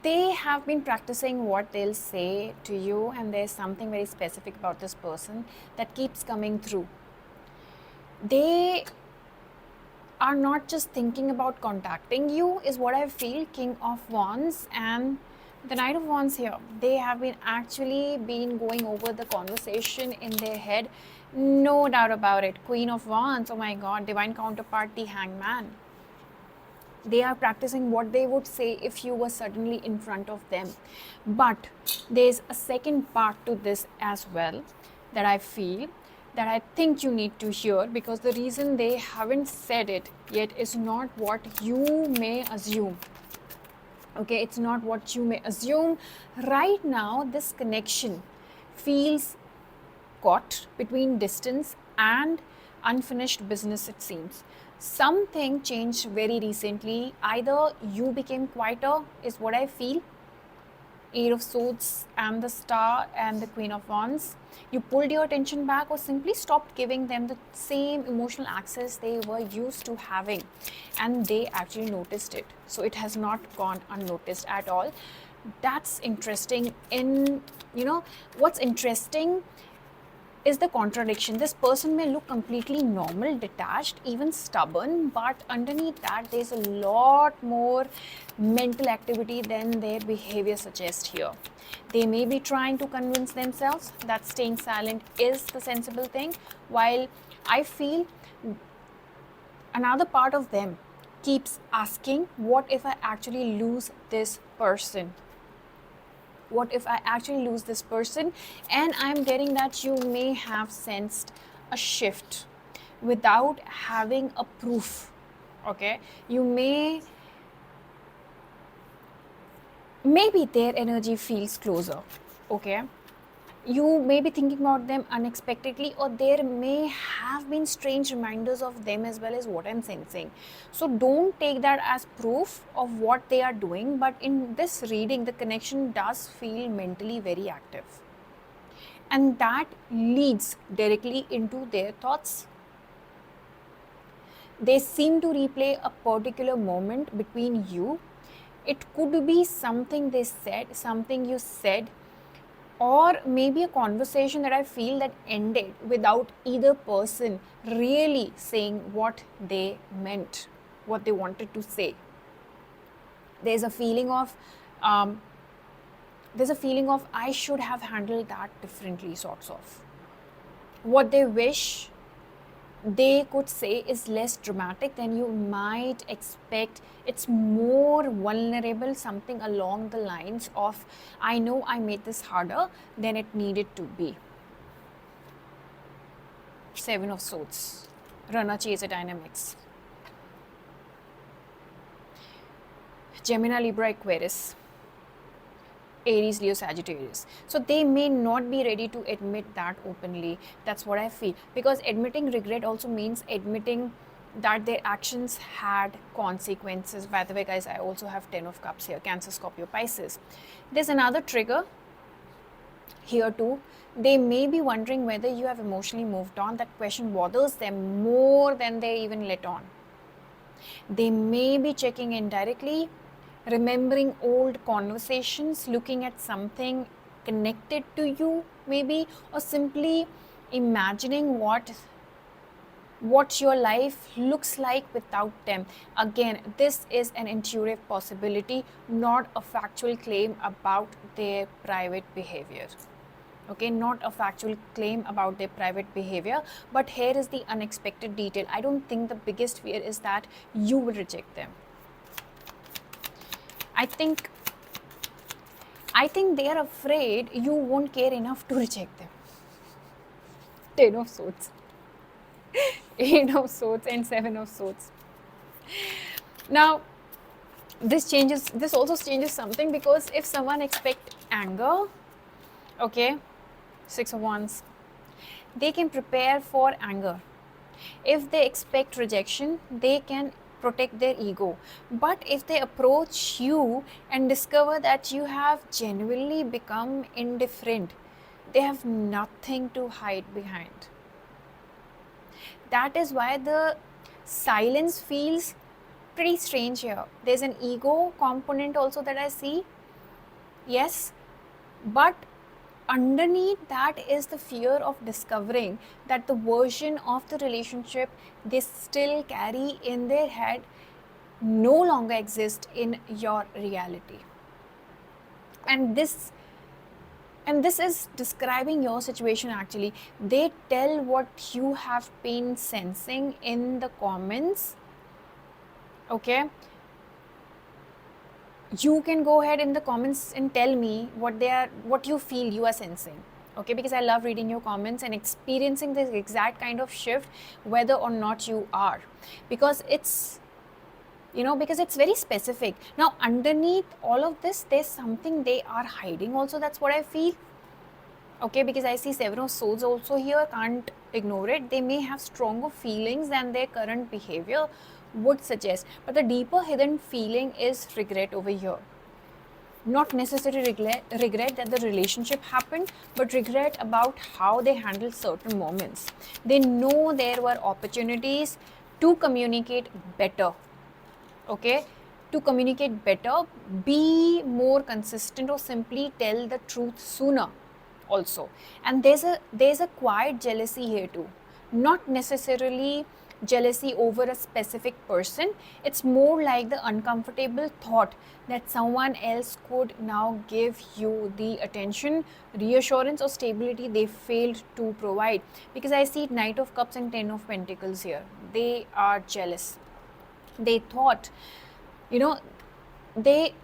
They have been practicing what they'll say to you, and there's something very specific about this person that keeps coming through. They are not just thinking about contacting you, is what I feel. King of Wands and the Knight of Wands here. They have been actually been going over the conversation in their head. No doubt about it. Queen of Wands, oh my God, divine counterpart, the Hangman. They are practicing what they would say if you were suddenly in front of them. But there's a second part to this as well that I feel, that I think you need to hear, because the reason they haven't said it yet is not what you may assume. Okay, it's not what you may assume. Right now, this connection feels caught between distance and unfinished business, it seems. Something changed very recently. Either you became quieter, is what I feel. Eight of Swords and the Star and the Queen of Wands. You pulled your attention back, or simply stopped giving them the same emotional access they were used to having, and they actually noticed it. So it has not gone unnoticed at all. That's interesting. What's interesting is the contradiction. This person may look completely normal, detached, even stubborn, but underneath that, there's a lot more mental activity than their behavior suggests here. They may be trying to convince themselves that staying silent is the sensible thing, while I feel another part of them keeps asking, what if I actually lose this person? What if I actually lose this person? And I'm getting that you may have sensed a shift without having a proof. Okay, maybe their energy feels closer. Okay, you may be thinking about them unexpectedly, or there may have been strange reminders of them as well, as what I'm sensing. So don't take that as proof of what they are doing, but in this reading, the connection does feel mentally very active. And that leads directly into their thoughts. They seem to replay a particular moment between you. It could be something they said, something you said, or maybe a conversation that I feel that ended without either person really saying what they meant, what they wanted to say. There's a feeling of I should have handled that differently, sorts of. What they wish they could say is less dramatic than you might expect. It's more vulnerable, something along the lines of, I know I made this harder than it needed to be. Seven of Swords, runner chaser dynamics. Gemini, Libra, Aquarius, Aries, Leo, Sagittarius. So they may not be ready to admit that openly. That's what I feel. Because admitting regret also means admitting that their actions had consequences. By the way, guys, I also have 10 of Cups here. Cancer, Scorpio, Pisces. There's another trigger here too. They may be wondering whether you have emotionally moved on. That question bothers them more than they even let on. They may be checking in directly, remembering old conversations, looking at something connected to you maybe, or simply imagining what your life looks like without them. Again, this is an intuitive possibility, not a factual claim about their private behavior. Okay, not a factual claim about their private behavior, but here is the unexpected detail. I don't think the biggest fear is that you will reject them. I think they are afraid you won't care enough to reject them. 10 of Swords, 8 of Swords, and 7 of Swords. Now, this also changes something, because if someone expects anger, okay, 6 of Wands, they can prepare for anger. If they expect rejection, they can protect their ego. But if they approach you and discover that you have genuinely become indifferent, they have nothing to hide behind. That is why the silence feels pretty strange here. There's an ego component also that I see. Yes, but underneath that is the fear of discovering that the version of the relationship they still carry in their head no longer exists in your reality. And this is describing your situation actually. They tell what you have been sensing in the comments. Okay, you can go ahead in the comments and tell me what you feel you are sensing. Okay, because I love reading your comments and experiencing this exact kind of shift, whether or not you are, because it's because it's very specific. Now underneath all of this there's something they are hiding also. That's what I feel. Okay, because I see 7 of Swords also here. Can't ignore it. They may have stronger feelings than their current behavior would suggest, but the deeper hidden feeling is regret over here. Not necessarily regret that the relationship happened, but regret about how they handled certain moments. They know there were opportunities to communicate better. Okay, to communicate better, be more consistent, or simply tell the truth sooner also. And there's a quiet jealousy here too, not necessarily jealousy over a specific person. It's more like the uncomfortable thought that someone else could now give you the attention, reassurance, or stability they failed to provide. Because I see Knight of Cups and 10 of Pentacles here. They are jealous. They thought, they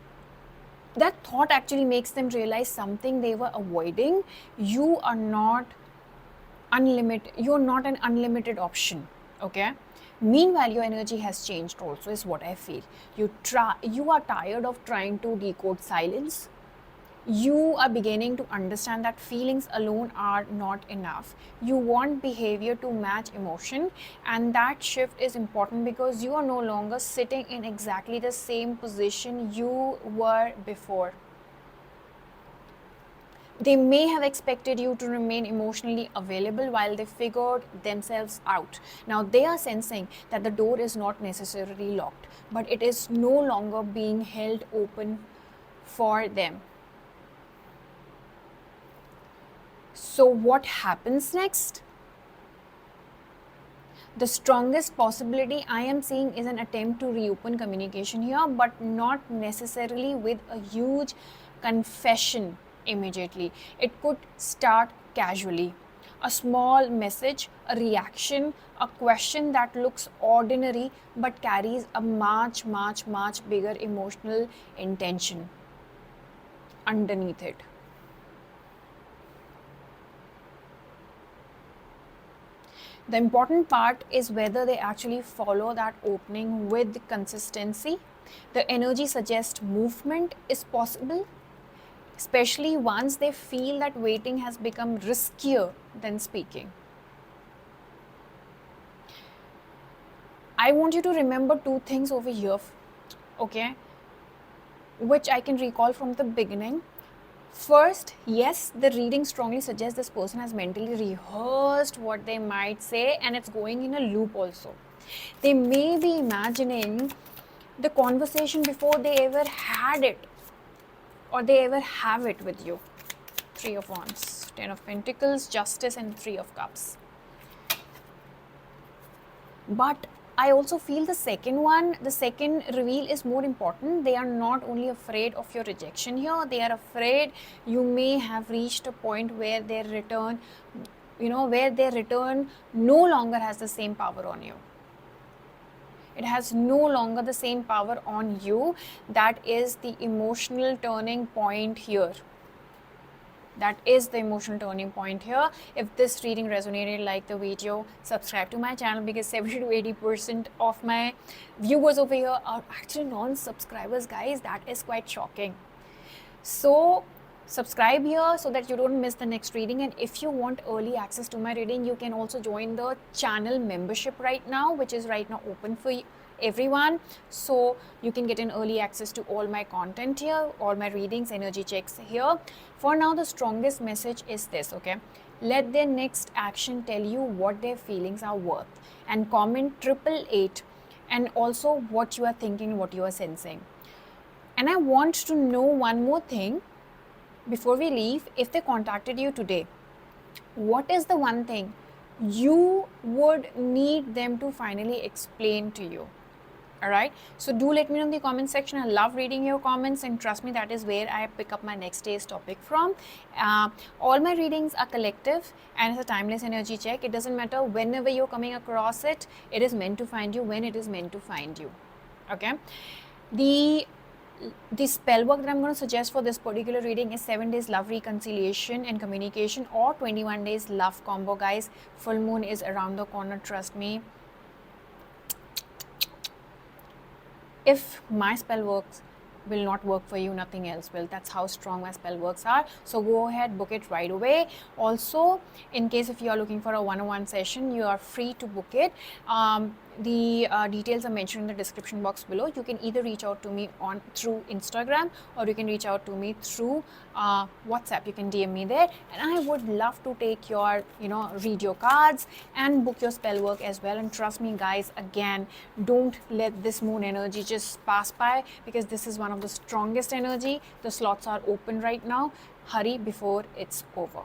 that thought actually makes them realize something they were avoiding. You are not unlimited. You're not an unlimited option. Okay, meanwhile your energy has changed also, is what I feel. You are tired of trying to decode silence. You are beginning to understand that feelings alone are not enough. You want behavior to match emotion, and that shift is important because you are no longer sitting in exactly the same position you were before. They may have expected you to remain emotionally available while they figured themselves out. Now they are sensing that the door is not necessarily locked, but it is no longer being held open for them. So what happens next? The strongest possibility I am seeing is an attempt to reopen communication here, but not necessarily with a huge confession immediately. It could start casually. A small message, a reaction, a question that looks ordinary but carries a much, much, much bigger emotional intention underneath it. The important part is whether they actually follow that opening with consistency. The energy suggests movement is possible, especially once they feel that waiting has become riskier than speaking. I want you to remember 2 things over here, okay, which I can recall from the beginning. First, yes, the reading strongly suggests this person has mentally rehearsed what they might say, and it's going in a loop also. They may be imagining the conversation before they ever had it or they ever have it with you. 3 of Wands, 10 of Pentacles, Justice, and 3 of Cups. But I also feel the second reveal is more important. They are not only afraid of your rejection here, they are afraid you may have reached a point where their return, no longer has the same power on you. It has no longer the same power on you. That is the emotional turning point here. That is the emotional turning point here. If this reading resonated, like the video, subscribe to my channel, because 70 to 80% of my viewers over here are actually non-subscribers, guys. That is quite shocking. So subscribe here so that you don't miss the next reading. And if you want early access to my reading, you can also join the channel membership right now, which is right now open for everyone. So you can get an early access to all my content here, all my readings, energy checks here. For now, the strongest message is this, okay? Let their next action tell you what their feelings are worth, and comment 888 and also what you are thinking, what you are sensing. And I want to know one more thing. before we leave, if they contacted you today, what is the one thing you would need them to finally explain to you? All right, so do let me know in the comment section. I love reading your comments, and trust me, that is where I pick up my next day's topic from. All my readings are collective and it's a timeless energy check. It doesn't matter whenever you're coming across it, it is meant to find you when it is meant to find you. Okay, the spell work that I'm going to suggest for this particular reading is 7 days love, reconciliation and communication, or 21 days love combo, guys. Full moon is around the corner, trust me. If my spell works will not work for you, nothing else will. That's how strong my spell works are. So go ahead, book it right away. Also, in case if you are looking for a one-on-one session, you are free to book it. The details are mentioned in the description box below. You can either reach out to me through Instagram, or you can reach out to me through WhatsApp. You can DM me there, and I would love to take your, read your cards and book your spell work as well. And trust me, guys, again, don't let this moon energy just pass by, because this is one of the strongest energy. The slots are open right now. Hurry before it's over.